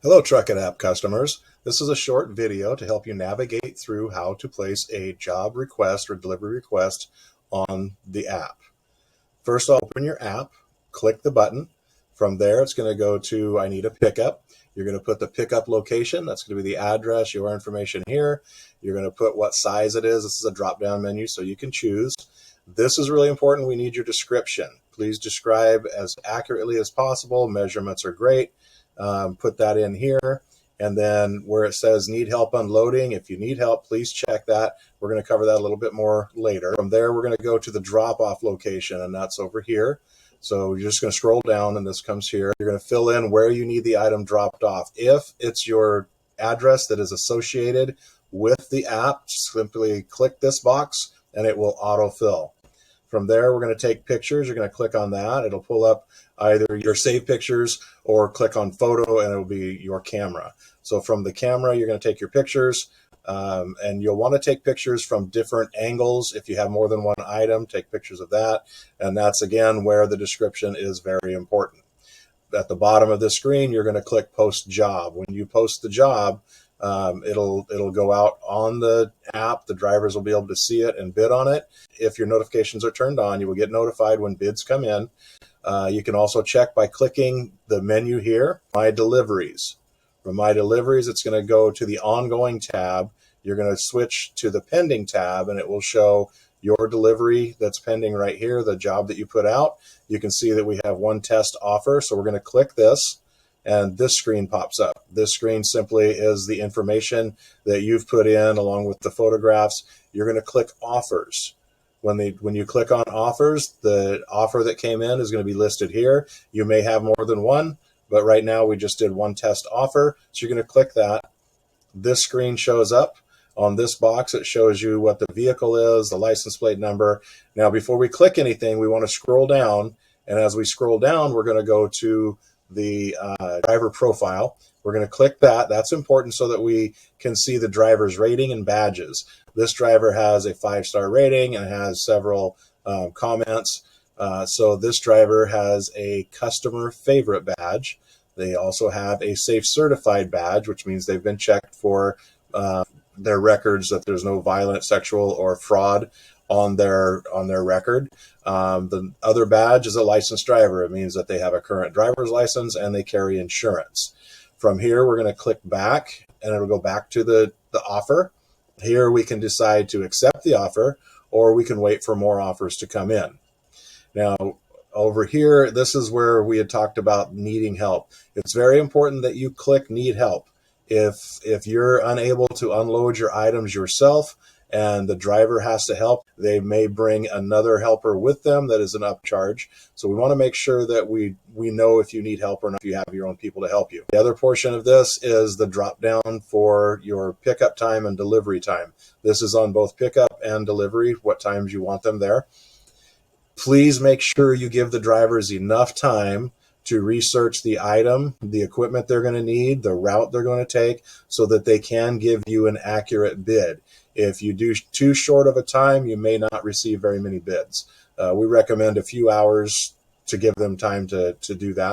Hello, Truckit app customers. This is a short video to help you navigate through how to place a job request or delivery request on the app. First, open your app, click the button. From there, it's going to go to I need a pickup. You're going to put the pickup location. That's going to be the address, your information here. You're going to put what size it is. This is a drop-down menu, so you can choose. This is really important. We need your description. Please describe as accurately as possible. Measurements are great. Put that in here. And then where it says need help unloading, if you need help, please check that. We're going to cover that a little bit more later. From there, we're going to go to the drop-off location, and that's over here. So you're just going to scroll down, and this comes here. You're going to fill in where you need the item dropped off. If it's your address that is associated with the app, simply click this box, and it will autofill. From there, we're going to take pictures. You're going to click on that. It'll pull up either your saved pictures or click on photo, and it'll be your camera. So from the camera, you're going to take your pictures, and you'll want to take pictures from different angles. If you have more than one item, take pictures of that. And that's, again, where the description is very important. At the bottom of the screen, you're going to click Post Job. When you post the job, it'll go out on the app. The drivers will be able to see it and bid on it. If your notifications are turned on, you will get notified when bids come in. You can also check by clicking the menu here, My Deliveries. From My Deliveries, it's going to go to the Ongoing tab. You're going to switch to the Pending tab, and it will show your delivery that's pending right here, the job that you put out. You can see that we have one test offer, so we're going to click this, and this screen pops up. This screen simply is the information that you've put in along with the photographs. You're going to click Offers. When you click on Offers, the offer that came in is going to be listed here. You may have more than one, but right now we just did one test offer. So you're going to click that. This screen shows up. On this box, it shows you what the vehicle is, the license plate number. Now, before we click anything, we want to scroll down. And as we scroll down, we're going to go to the driver profile. We're going to click that. That's important so that we can see the driver's rating and badges. This driver has a 5-star rating and has several comments. So this driver has a customer favorite badge. They also have a safe certified badge, which means they've been checked for their records, that there's no violent, sexual, or fraud on their record. The other badge is a licensed driver. It means that they have a current driver's license and they carry insurance. From here, we're going to click back, and it'll go back to the offer. Here we can decide to accept the offer, or we can wait for more offers to come in. Now, over here, this is where we had talked about needing help. It's very important that you click Need Help. If you're unable to unload your items yourself and the driver has to help, they may bring another helper with them that is an upcharge. So we want to make sure that we know if you need help or not, if you have your own people to help you. The other portion of this is the drop down for your pickup time and delivery time. This is on both pickup and delivery, what times you want them there. Please make sure you give the drivers enough time to research the item, the equipment they're going to need, the route they're going to take, so that they can give you an accurate bid. If you do too short of a time, you may not receive very many bids. We recommend a few hours to give them time to do that.